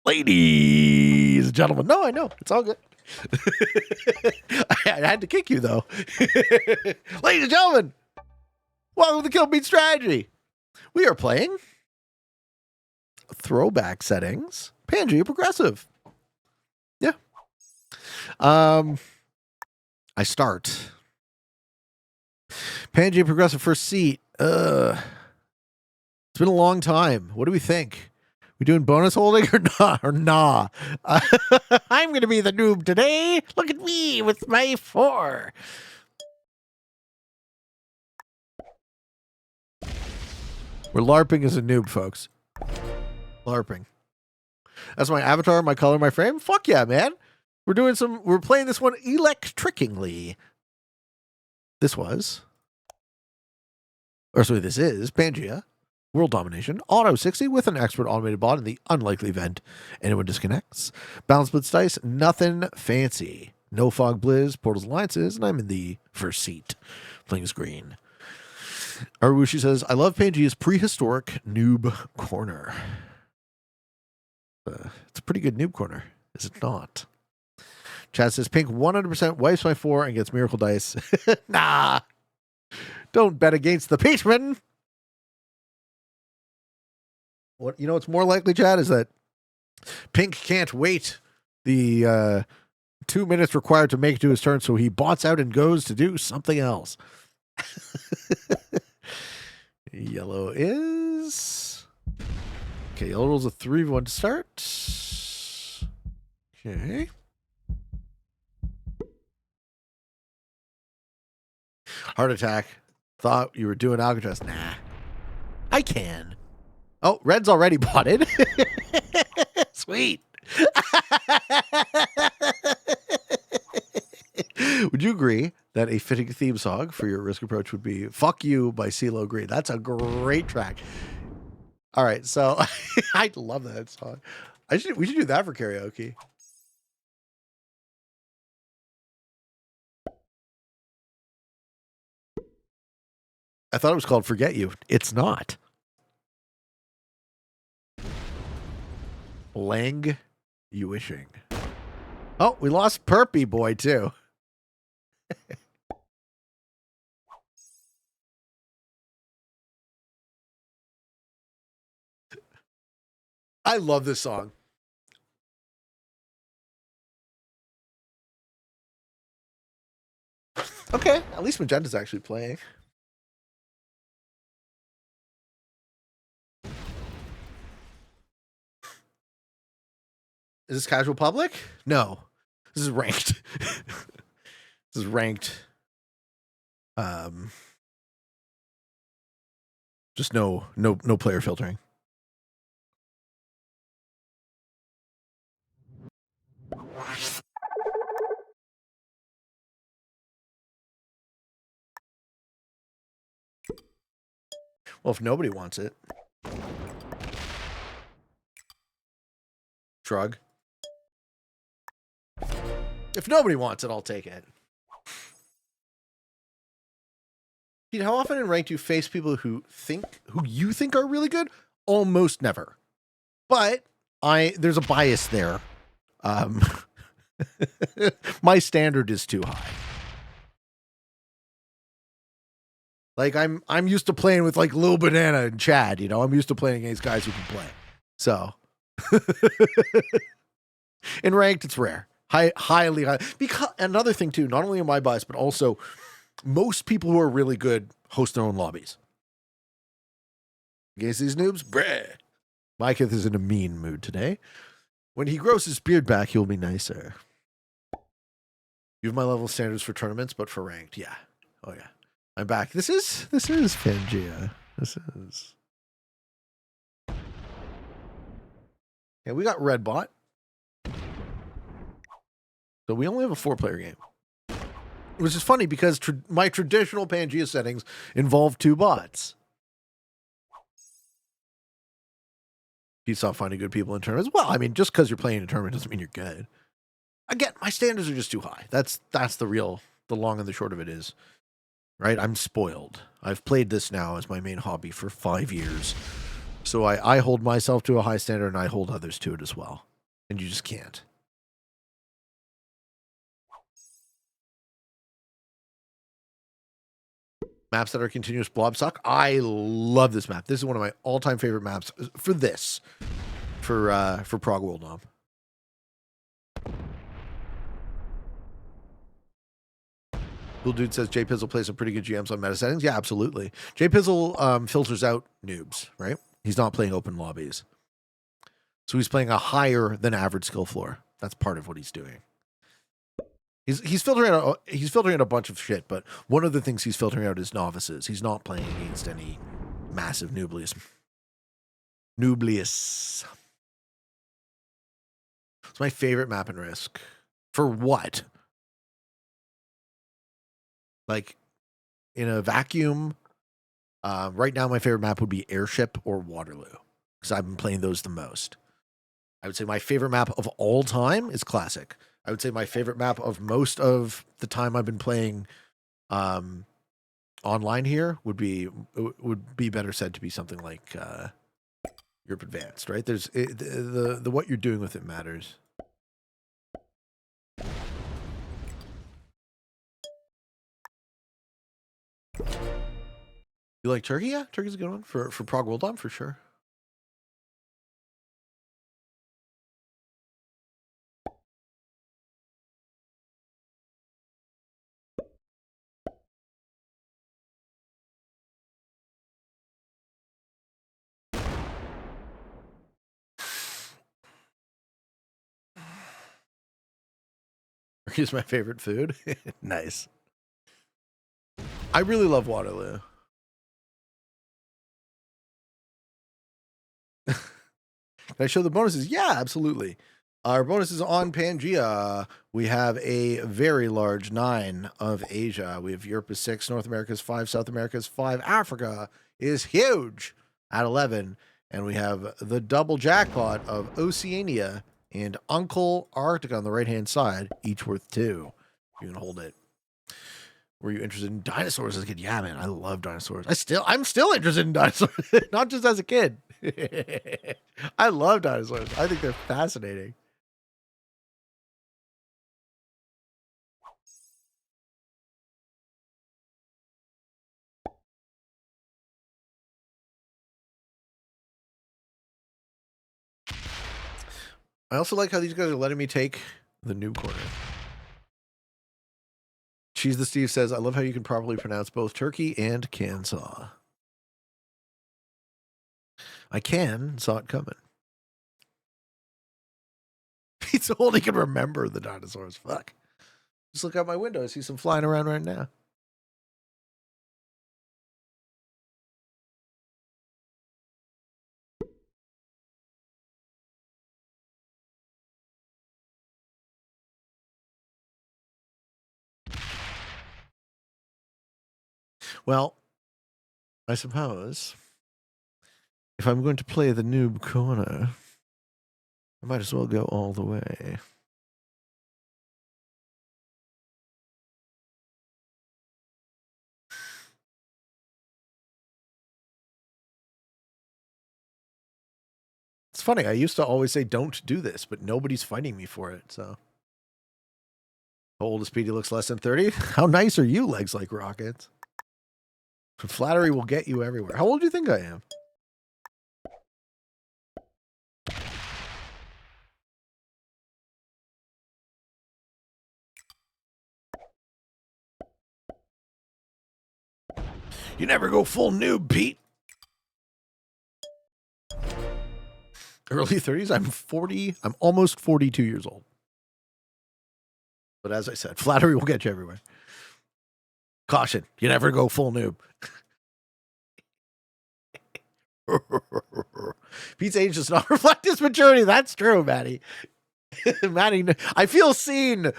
Ladies and gentlemen. No, I know. It's all good. I had to kick you, though. Ladies and gentlemen, welcome to Kill Beat Strategy. We are playing throwback settings, Pangaea Progressive. Yeah. I start. Pangaea Progressive first seat. It's been a long time. What do we think? We doing bonus holding or not? Nah. I'm going to be the noob today. Look at me with my 4. We're LARPing as a noob, folks. LARPing. That's my avatar, my color, my frame. Fuck yeah, man. We're playing this one electrically. This is Pangaea. World Domination, Auto 60 with an expert automated bot in the unlikely event anyone disconnects. Balance blitz dice, nothing fancy. No fog blizz, portals alliances, and I'm in the first seat. Playing as green. Arushi says, I love Pangaea's prehistoric noob corner. It's a pretty good noob corner, is it not? Chad says, Pink 100% wipes my 4 and gets miracle dice. Nah. Don't bet against the patron. What's more likely, Chad, is that Pink can't wait the 2 minutes required to make it to his turn, so he bots out and goes to do something else. Yellow is... Okay, yellow rolls a 3-1 to start. Okay. Heart attack. Thought you were doing Alcatraz. Nah. I can. Oh, red's already botted. Sweet. Would you agree that a fitting theme song for your Risk approach would be Fuck You by CeeLo Green? That's a great track. All right, so I love that song. We should do that for karaoke. I thought it was called Forget You. It's not. Lang you wishing. Oh, we lost Perpy Boy too. I love this song. Okay, at least Magenta's actually playing. Is this casual public? No. This is ranked. This is ranked. Just no player filtering. Well, if nobody wants it. Shrug. If nobody wants it, I'll take it. Pete, how often in ranked do you face people who you think are really good? Almost never. But there's a bias there. My standard is too high. Like I'm used to playing with like Lil Banana and Chad, I'm used to playing against guys who can play. So in ranked, it's rare. Highly high. Because another thing too, not only am I biased, but also most people who are really good host their own lobbies. Against these noobs, bruh. My kid is in a mean mood today. When he grows his beard back, he'll be nicer. You have my level standards for tournaments, but for ranked, yeah. Oh yeah. I'm back. This is Pangaea. This is. Yeah, we got red bot. So we only have a 4-player game. Which is funny because my traditional Pangaea settings involve 2 bots. You stop finding good people in tournaments. Well, I mean, just because you're playing in a tournament doesn't mean you're good. Again, my standards are just too high. That's the long and the short of it is. Right? I'm spoiled. I've played this now as my main hobby for 5 years. So I hold myself to a high standard and I hold others to it as well. And you just can't. Maps that are continuous blob suck. I love this map. This is one of my all-time favorite maps for this. For Prague World Dom. Cool Dude says J Pizzle plays some pretty good GMs on meta settings. Yeah, absolutely. J Pizzle filters out noobs, right? He's not playing open lobbies. So he's playing a higher than average skill floor. That's part of what he's doing. He's filtering out a bunch of shit, but one of the things he's filtering out is novices. He's not playing against any massive nooblies. Nooblius. It's my favorite map in Risk. For what? Like, in a vacuum, right now my favorite map would be Airship or Waterloo, because I've been playing those the most. I would say my favorite map of all time is Classic. I would say my favorite map of most of the time I've been playing online here would be better said to be something like Europe Advanced, right? There's the what you're doing with it matters. You like Turkey? Yeah, Turkey's a good one for Prague World Dom for sure. Turkey's my favorite food. Nice. I really love Waterloo. Can I show the bonuses? Yeah, absolutely. Our bonuses on Pangaea. We have a very large 9 of Asia. We have Europe is 6, North America is 5, South America is 5, Africa is huge at 11. And we have the double jackpot of Oceania and Uncle Arctica on the right-hand side, each worth 2. You can hold it. Were you interested in dinosaurs as a kid? Yeah, man, I love dinosaurs. I'm still interested in dinosaurs, not just as a kid. I love dinosaurs. I think they're fascinating. I also like how these guys are letting me take the noob corner. Cheese the Steve says, I love how you can properly pronounce both turkey and Kansas. I saw it coming. He's only can remember the dinosaurs. Fuck. Just look out my window. I see some flying around right now. Well, I suppose if I'm going to play the noob corner, I might as well go all the way. It's funny. I used to always say, don't do this, but nobody's fighting me for it. So, how old is Speedy? Looks less than 30. How nice are you, legs like rockets? Flattery will get you everywhere. How old do you think I am? You never go full noob, Pete. Early 30s. I'm 40. I'm almost 42 years old. But as I said, flattery will get you everywhere. Caution. You never go full noob. Pete's age does not reflect his maturity. That's true, Maddie. Maddie, I feel seen.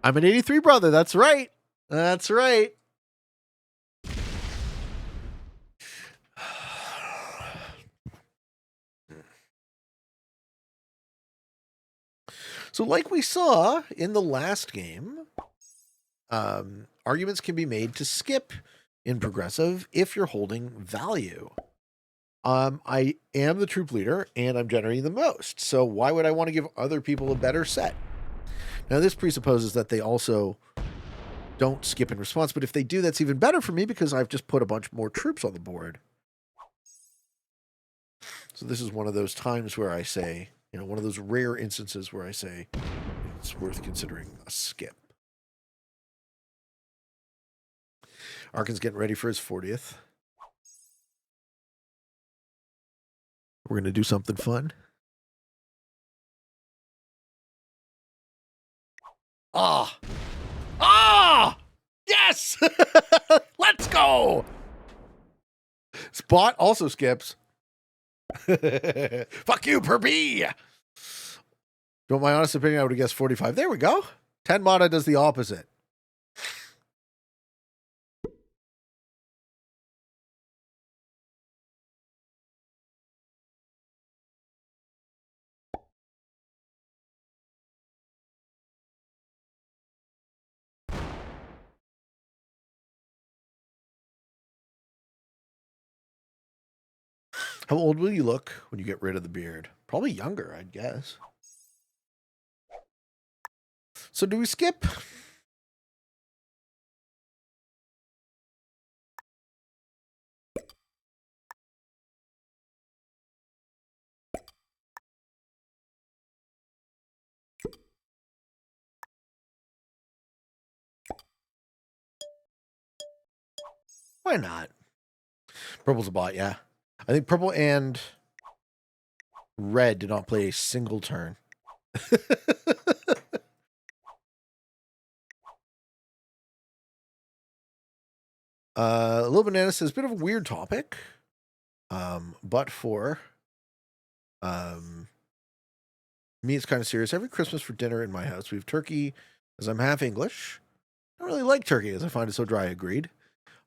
I'm an 83 brother. That's right. That's right. So, like we saw in the last game, arguments can be made to skip in progressive if you're holding value. I am the troop leader and I'm generating the most. So why would I want to give other people a better set? Now, this presupposes that they also don't skip in response, but if they do, that's even better for me because I've just put a bunch more troops on the board. So this is one of those times where I say, one of those rare instances where I say it's worth considering a skip. Arkin's getting ready for his 40th. We're going to do something fun. Yes! Let's go! Spot also skips. Fuck you, per B! Don't my honest opinion, I would have guessed 45. There we go. 10 mana does the opposite. How old will you look when you get rid of the beard? Probably younger, I'd guess. So do we skip? Why not? Purple's a bot, yeah. I think purple and red did not play a single turn. Little Banana says, bit of a weird topic. But for me, it's kind of serious. Every Christmas for dinner in my house, we have turkey, as I'm half English. I don't really like turkey, as I find it so dry. Agreed.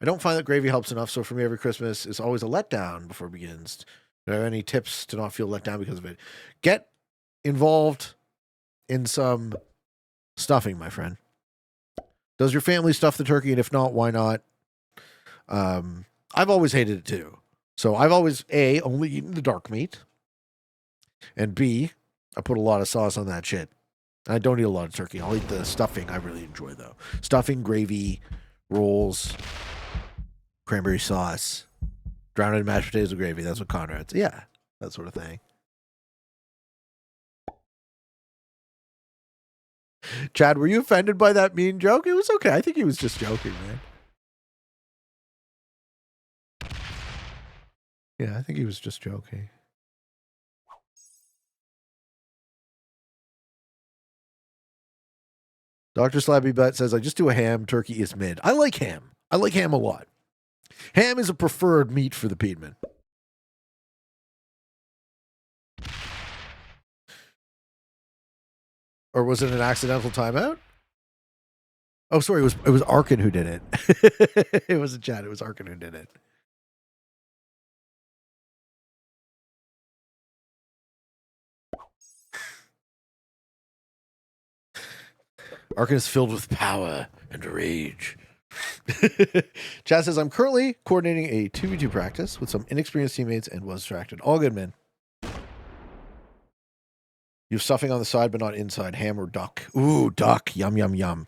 I don't find that gravy helps enough, so for me, every Christmas is always a letdown before it begins. Do you have any tips to not feel let down because of it? Get involved in some stuffing, my friend. Does your family stuff the turkey? And if not, why not? I've always hated it too. So I've always, A, only eaten the dark meat. And B, I put a lot of sauce on that shit. I don't eat a lot of turkey. I'll eat the stuffing I really enjoy, though. Stuffing, gravy, rolls, cranberry sauce, drowned in mashed potatoes with gravy. That's what Conrad's. Yeah, that sort of thing. Chad, were you offended by that mean joke? It was okay. I think he was just joking, man. Yeah, I think he was just joking. Dr. Slabby Butt says, I just do a ham. Turkey is mid. I like ham. I like ham a lot. Ham is a preferred meat for the Piedmont. Or was it an accidental timeout? Oh, sorry. It was Arkin who did it. It wasn't Chad. It was Arkin who did it. Arkin is filled with power and rage. Chad says, I'm currently coordinating a 2v2 practice with some inexperienced teammates and was distracted. All good, man. You have stuffing on the side, but not inside. Ham or duck. Ooh, duck. Yum, yum, yum.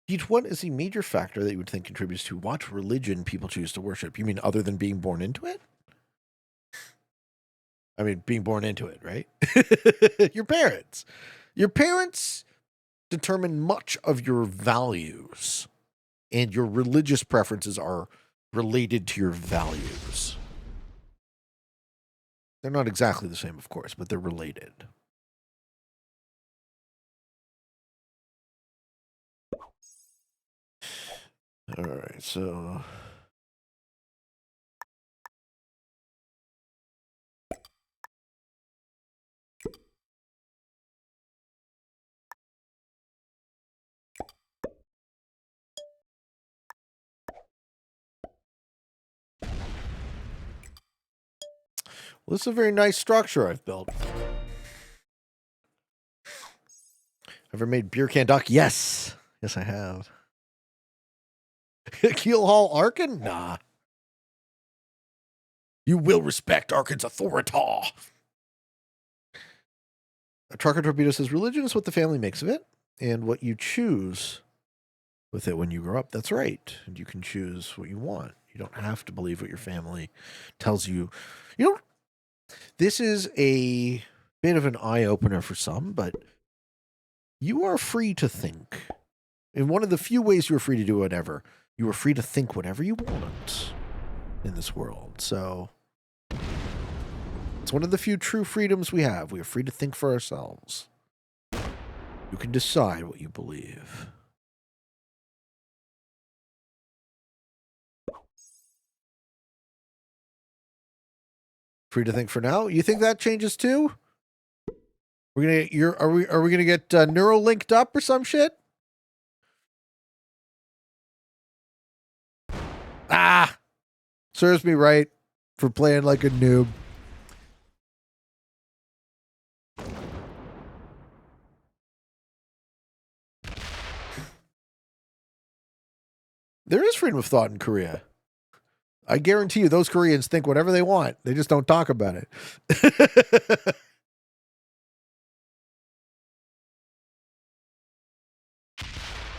Pete, what is the major factor that you would think contributes to what religion people choose to worship? You mean other than being born into it? I mean, being born into it, right? Your parents. Your parents determine much of your values, and your religious preferences are related to your values. They're not exactly the same, of course, but they're related. All right, so... Well, this is a very nice structure I've built. Ever made beer can duck? Yes. Yes, I have. Keelhaul Arkin? Nah. You will respect Arkin's authority. A trucker torpedo says religion is what the family makes of it and what you choose with it when you grow up. That's right. And you can choose what you want. You don't have to believe what your family tells you. You know, this is a bit of an eye-opener for some, but you are free to think. In one of the few ways you're free to do whatever, you are free to think whatever you want in this world. So it's one of the few true freedoms we have. We are free to think for ourselves. You can decide what you believe. Free to think for now. You think that changes too? We're gonna get are we gonna get neuro linked up or some shit? Ah, serves me right for playing like a noob. There is freedom of thought in Korea. I guarantee you those Koreans think whatever they want. They just don't talk about it.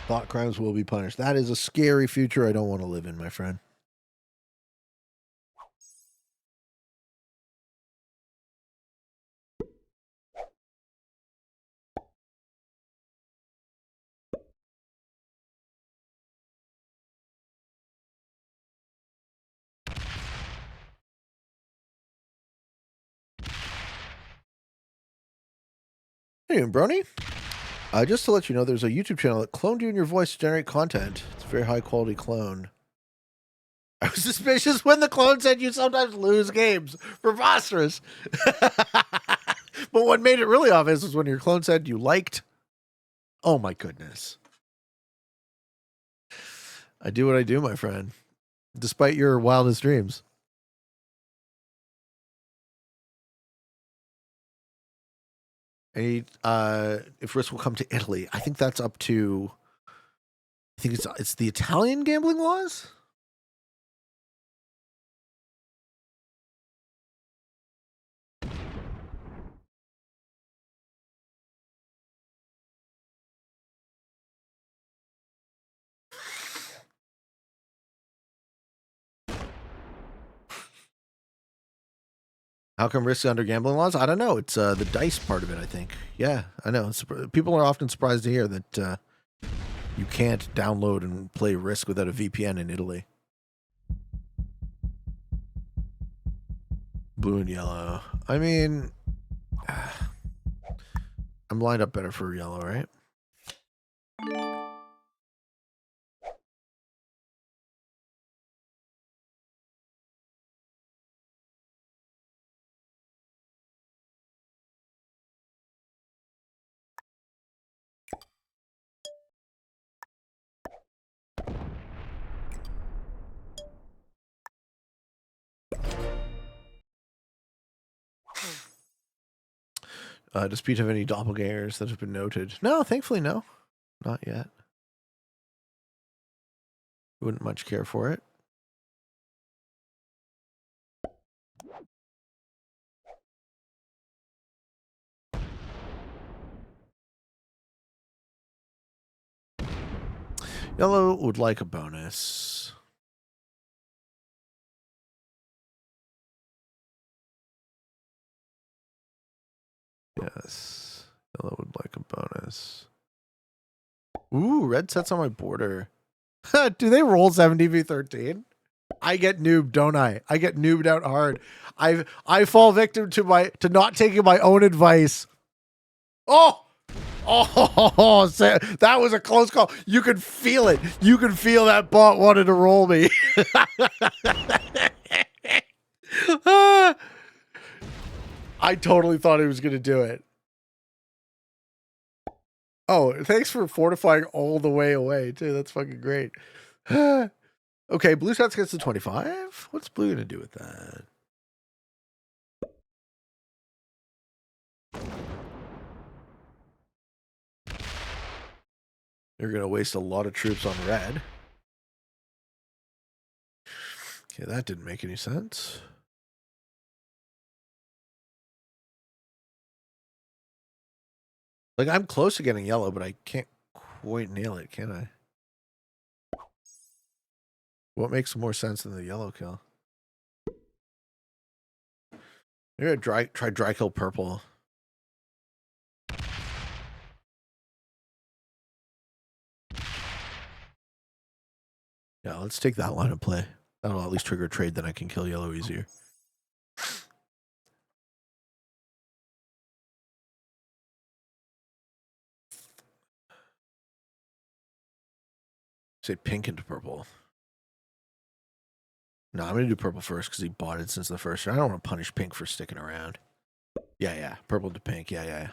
Thought crimes will be punished. That is a scary future I don't want to live in, my friend. Hey, Brony. Just to let you know, there's a YouTube channel that cloned you and your voice to generate content. It's a very high quality clone. I was suspicious when the clone said you sometimes lose games. Preposterous. But what made it really obvious was when your clone said you liked. Oh my goodness. I do what I do, my friend. Despite your wildest dreams. If Risk will come to Italy, I think that's up to. I think it's the Italian gambling laws. How come Risk under gambling laws? I don't know. It's the dice part of it, I think. Yeah, I know. People are often surprised to hear that you can't download and play Risk without a VPN in Italy. Blue and yellow. I mean, I'm lined up better for yellow, right? Does Pete have any doppelgangers that have been noted? No, thankfully, no. Not yet. Wouldn't much care for it. Yellow would like a bonus. Yes. Yellow would like a bonus. Ooh, red sets on my border. Do they roll 7dv13? I get noobed, don't I? I get noobed out hard. I fall victim to not taking my own advice. Oh, that was a close call. You could feel it. You could feel that bot wanted to roll me. I totally thought he was going to do it. Oh, thanks for fortifying all the way away, too. That's fucking great. Okay, blue shots gets to 25. What's blue going to do with that? You're going to waste a lot of troops on red. Okay, that didn't make any sense. Like, I'm close to getting yellow, but I can't quite nail it, can I? What makes more sense than the yellow kill? Maybe I try dry kill purple. Yeah, let's take that line of play. That'll at least trigger a trade, then I can kill yellow easier. Say pink into purple. No, I'm going to do purple first because he bought it since the first round. I don't want to punish pink for sticking around. Yeah. Purple to pink. Yeah.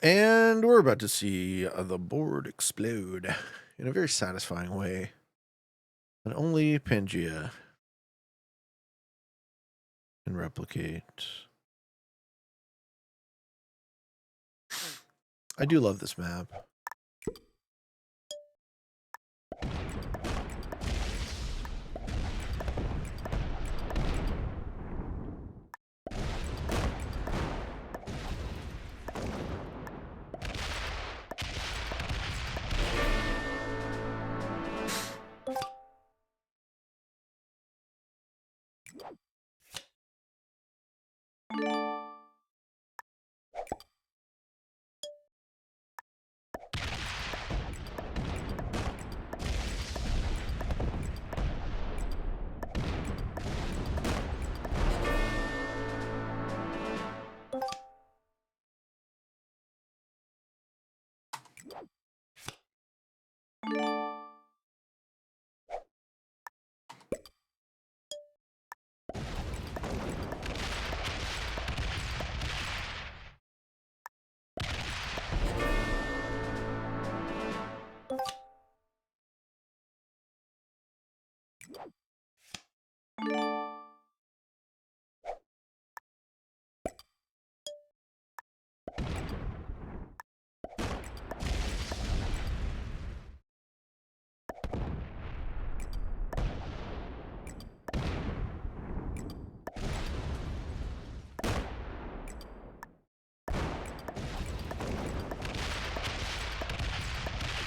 And we're about to see the board explode in a very satisfying way. And only Pangaea can replicate. I do love this map.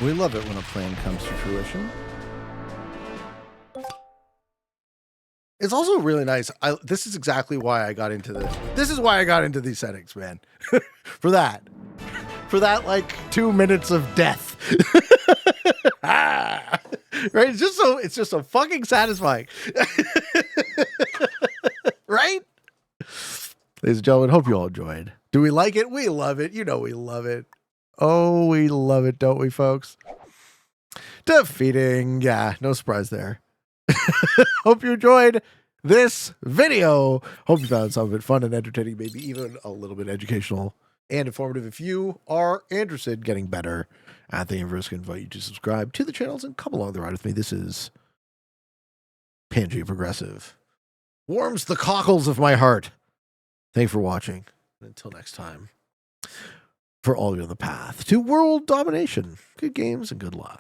We love it when a plan comes to fruition. It's also really nice. This is exactly why I got into this. This is why I got into these settings, man. For that, like 2 minutes of death. Right? It's just so fucking satisfying. Right? Ladies and gentlemen, hope you all enjoyed. Do we like it? We love it. You know we love it. Oh, we love it, don't we, folks? Defeating. Yeah, no surprise there. Hope you enjoyed this video. Hope you found some of it fun and entertaining, maybe even a little bit educational and informative. If you are interested in getting better at the universe, I invite you to subscribe to the channels and come along the ride with me. This is Pangaea Progressive. Warms the cockles of my heart. Thanks for watching. Until next time, for all of you on the path to world domination, good games and good luck.